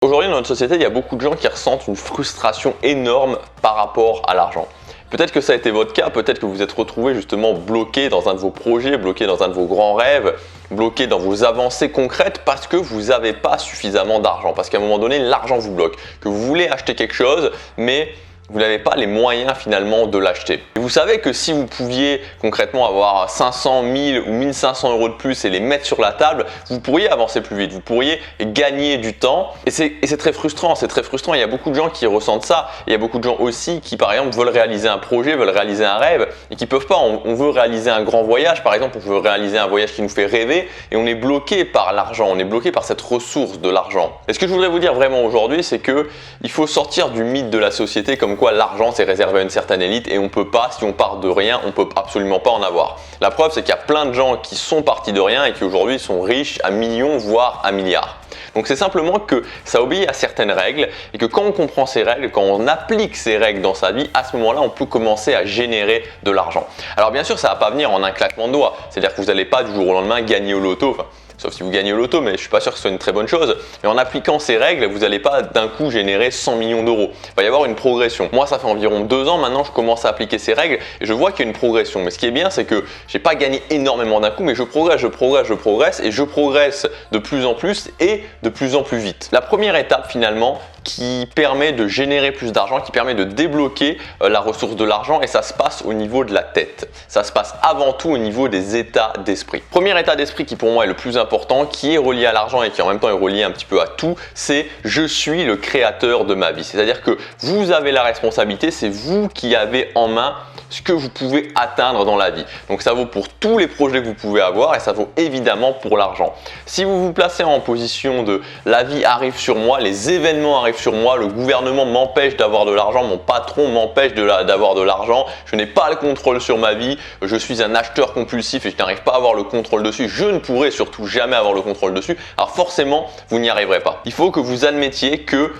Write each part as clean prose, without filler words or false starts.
Aujourd'hui, dans notre société, il y a beaucoup de gens qui ressentent une frustration énorme par rapport à l'argent. Peut-être que ça a été votre cas, peut-être que vous êtes retrouvé justement bloqué dans un de vos projets, bloqué dans un de vos grands rêves, bloqué dans vos avancées concrètes parce que vous n'avez pas suffisamment d'argent, parce qu'à un moment donné, l'argent vous bloque, que vous voulez acheter quelque chose, mais vous n'avez pas les moyens finalement de l'acheter. Et vous savez que si vous pouviez concrètement avoir 500, 1000 ou 1500 euros de plus et les mettre sur la table, vous pourriez avancer plus vite, vous pourriez gagner du temps. Et c'est très frustrant, c'est très frustrant. Il y a beaucoup de gens qui ressentent ça. Il y a beaucoup de gens aussi qui par exemple veulent réaliser un projet, veulent réaliser un rêve et qui peuvent pas. On veut réaliser un grand voyage par exemple, on veut réaliser un voyage qui nous fait rêver et on est bloqué par l'argent, on est bloqué par cette ressource de l'argent. Et ce que je voudrais vous dire vraiment aujourd'hui, c'est que il faut sortir du mythe de la société comme quoi l'argent c'est réservé à une certaine élite et on peut pas, si on part de rien, on peut absolument pas en avoir. La preuve c'est qu'il y a plein de gens qui sont partis de rien et qui aujourd'hui sont riches à millions voire à milliards. Donc c'est simplement que ça obéit à certaines règles et que quand on comprend ces règles, quand on applique ces règles dans sa vie, à ce moment-là on peut commencer à générer de l'argent. Alors bien sûr ça va pas venir en un claquement de doigts, c'est-à-dire que vous n'allez pas du jour au lendemain gagner au loto, sauf si vous gagnez au loto, mais je ne suis pas sûr que ce soit une très bonne chose. Mais en appliquant ces règles, vous n'allez pas d'un coup générer 100 millions d'euros. Il va y avoir une progression. Moi, ça fait environ 2 ans maintenant, je commence à appliquer ces règles et je vois qu'il y a une progression. Mais ce qui est bien, c'est que je n'ai pas gagné énormément d'un coup, mais je progresse et je progresse de plus en plus et de plus en plus vite. La première étape finalement, qui permet de générer plus d'argent, qui permet de débloquer la ressource de l'argent et ça se passe au niveau de la tête. Ça se passe avant tout au niveau des états d'esprit. Premier état d'esprit qui pour moi est le plus important, qui est relié à l'argent et qui en même temps est relié un petit peu à tout, c'est je suis le créateur de ma vie. C'est-à-dire que vous avez la responsabilité, c'est vous qui avez en main ce que vous pouvez atteindre dans la vie. Donc ça vaut pour tous les projets que vous pouvez avoir et ça vaut évidemment pour l'argent. Si vous vous placez en position de la vie arrive sur moi, les événements arrivent sur moi, le gouvernement m'empêche d'avoir de l'argent, mon patron m'empêche d'avoir de l'argent, je n'ai pas le contrôle sur ma vie, je suis un acheteur compulsif et je n'arrive pas à avoir le contrôle dessus, je ne pourrai surtout jamais avoir le contrôle dessus, alors forcément vous n'y arriverez pas. Il faut que vous admettiez que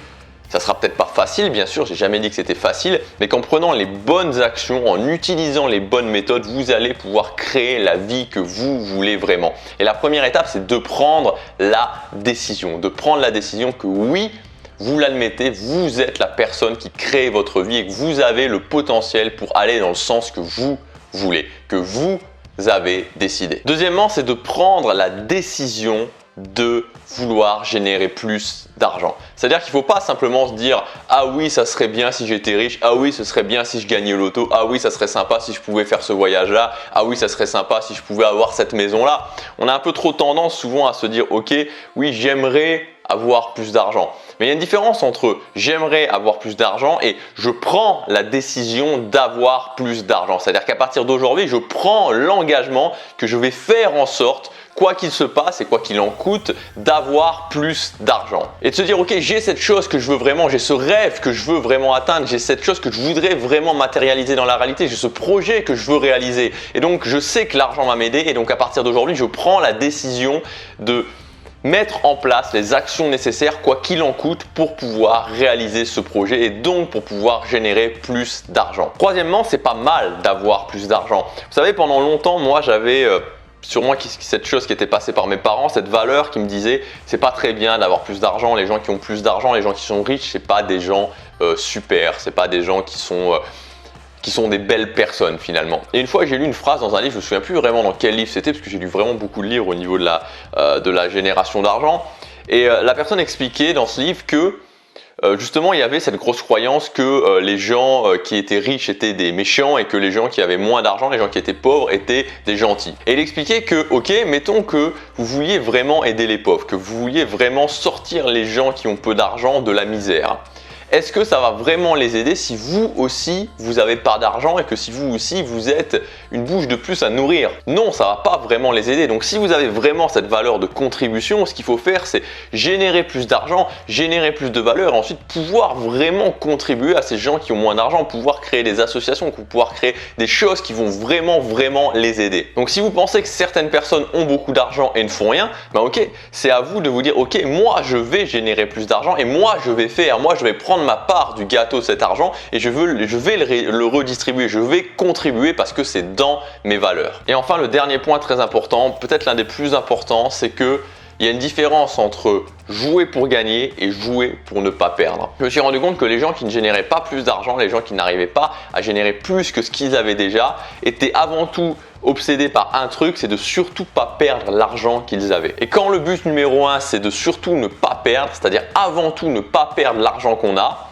ça sera peut-être pas facile, bien sûr, j'ai jamais dit que c'était facile, mais qu'en prenant les bonnes actions, en utilisant les bonnes méthodes, vous allez pouvoir créer la vie que vous voulez vraiment. Et la première étape, c'est de prendre la décision, que oui, vous l'admettez, vous êtes la personne qui crée votre vie et que vous avez le potentiel pour aller dans le sens que vous voulez, que vous avez décidé. Deuxièmement, c'est de prendre la décision de vouloir générer plus d'argent. C'est-à-dire qu'il ne faut pas simplement se dire « Ah oui, ça serait bien si j'étais riche. Ah oui, ce serait bien si je gagnais au loto. Ah oui, ça serait sympa si je pouvais faire ce voyage-là. Ah oui, ça serait sympa si je pouvais avoir cette maison-là. » On a un peu trop tendance souvent à se dire « Ok, oui, j'aimerais avoir plus d'argent. » Mais il y a une différence entre j'aimerais avoir plus d'argent et je prends la décision d'avoir plus d'argent. C'est-à-dire qu'à partir d'aujourd'hui, je prends l'engagement que je vais faire en sorte, quoi qu'il se passe et quoi qu'il en coûte, d'avoir plus d'argent. Et de se dire, ok, j'ai cette chose que je veux vraiment, j'ai ce rêve que je veux vraiment atteindre, j'ai cette chose que je voudrais vraiment matérialiser dans la réalité, j'ai ce projet que je veux réaliser. Et donc, je sais que l'argent va m'aider et donc à partir d'aujourd'hui, je prends la décision de mettre en place les actions nécessaires quoi qu'il en coûte pour pouvoir réaliser ce projet et donc pour pouvoir générer plus d'argent. Troisièmement, c'est pas mal d'avoir plus d'argent. Vous savez, pendant longtemps, moi j'avais sur moi cette chose qui était passée par mes parents, cette valeur qui me disait c'est pas très bien d'avoir plus d'argent, les gens qui ont plus d'argent, les gens qui sont riches, c'est pas des gens super, c'est pas des gens qui sont des belles personnes finalement. Et une fois j'ai lu une phrase dans un livre, je ne me souviens plus vraiment dans quel livre c'était parce que j'ai lu vraiment beaucoup de livres au niveau de la génération d'argent et la personne expliquait dans ce livre que justement il y avait cette grosse croyance que les gens qui étaient riches étaient des méchants et que les gens qui avaient moins d'argent, les gens qui étaient pauvres étaient des gentils. Et il expliquait que ok, mettons que vous vouliez vraiment aider les pauvres, que vous vouliez vraiment sortir les gens qui ont peu d'argent de la misère. Est-ce que ça va vraiment les aider si vous aussi vous avez pas d'argent et que si vous aussi vous êtes une bouche de plus à nourrir? Non, ça va pas vraiment les aider. Donc si vous avez vraiment cette valeur de contribution, ce qu'il faut faire c'est générer plus d'argent, générer plus de valeur et ensuite pouvoir vraiment contribuer à ces gens qui ont moins d'argent, pouvoir créer des associations, pouvoir créer des choses qui vont vraiment les aider. Donc si vous pensez que certaines personnes ont beaucoup d'argent et ne font rien, ben ok, c'est à vous de vous dire ok, moi je vais générer plus d'argent et moi je vais prendre ma part du gâteau de cet argent et je vais le redistribuer, je vais contribuer parce que c'est dans mes valeurs. Et enfin, le dernier point très important, peut-être l'un des plus importants, c'est que Il y a une différence entre jouer pour gagner et jouer pour ne pas perdre. Je me suis rendu compte que les gens qui ne généraient pas plus d'argent, les gens qui n'arrivaient pas à générer plus que ce qu'ils avaient déjà, étaient avant tout obsédés par un truc, c'est de surtout pas perdre l'argent qu'ils avaient. Et quand le but numéro 1, c'est de surtout ne pas perdre, c'est-à-dire avant tout ne pas perdre l'argent qu'on a,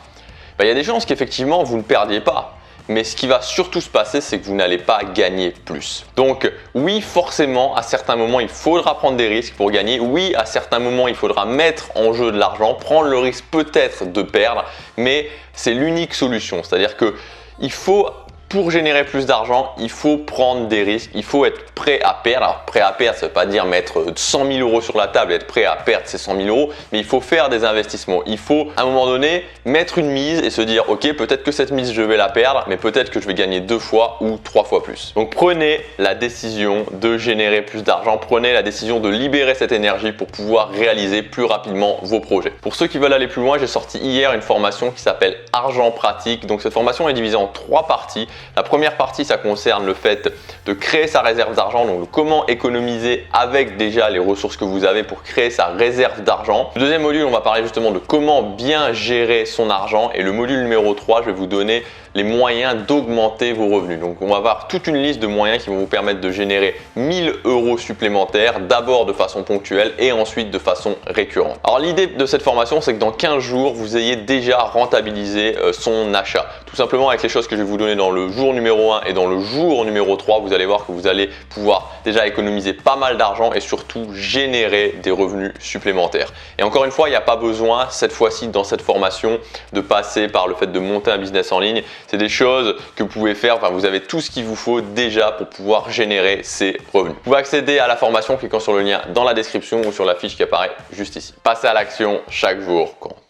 il y a des chances qu'effectivement vous ne perdiez pas. Mais ce qui va surtout se passer, c'est que vous n'allez pas gagner plus. Donc oui, forcément, à certains moments, il faudra prendre des risques pour gagner. Oui, à certains moments, il faudra mettre en jeu de l'argent, prendre le risque peut-être de perdre, mais c'est l'unique solution. C'est-à-dire que il faut, pour générer plus d'argent, il faut prendre des risques, il faut être prêt à perdre. Alors, prêt à perdre, ça ne veut pas dire mettre 100 000 euros sur la table et être prêt à perdre ces 100 000 euros, mais il faut faire des investissements. Il faut, à un moment donné, mettre une mise et se dire, ok, peut-être que cette mise, je vais la perdre, mais peut-être que je vais gagner 2 fois ou 3 fois plus. Donc, prenez la décision de générer plus d'argent, prenez la décision de libérer cette énergie pour pouvoir réaliser plus rapidement vos projets. Pour ceux qui veulent aller plus loin, j'ai sorti hier une formation qui s'appelle Argent Pratique. Donc, cette formation est divisée en 3 parties. La première partie, ça concerne le fait de créer sa réserve d'argent, donc comment économiser avec déjà les ressources que vous avez pour créer sa réserve d'argent. Le deuxième module, on va parler justement de comment bien gérer son argent. Et le module numéro 3, je vais vous donner les moyens d'augmenter vos revenus. Donc, on va avoir toute une liste de moyens qui vont vous permettre de générer 1000 euros supplémentaires, d'abord de façon ponctuelle et ensuite de façon récurrente. Alors, l'idée de cette formation, c'est que dans 15 jours, vous ayez déjà rentabilisé son achat. Tout simplement avec les choses que je vais vous donner dans le jour numéro 1 et dans le jour numéro 3, vous allez voir que vous allez pouvoir déjà économiser pas mal d'argent et surtout générer des revenus supplémentaires. Et encore une fois, il n'y a pas besoin, cette fois-ci, dans cette formation, de passer par le fait de monter un business en ligne. C'est des choses que vous pouvez faire, enfin, vous avez tout ce qu'il vous faut déjà pour pouvoir générer ces revenus. Vous pouvez accéder à la formation en cliquant sur le lien dans la description ou sur la fiche qui apparaît juste ici. Passez à l'action, chaque jour compte.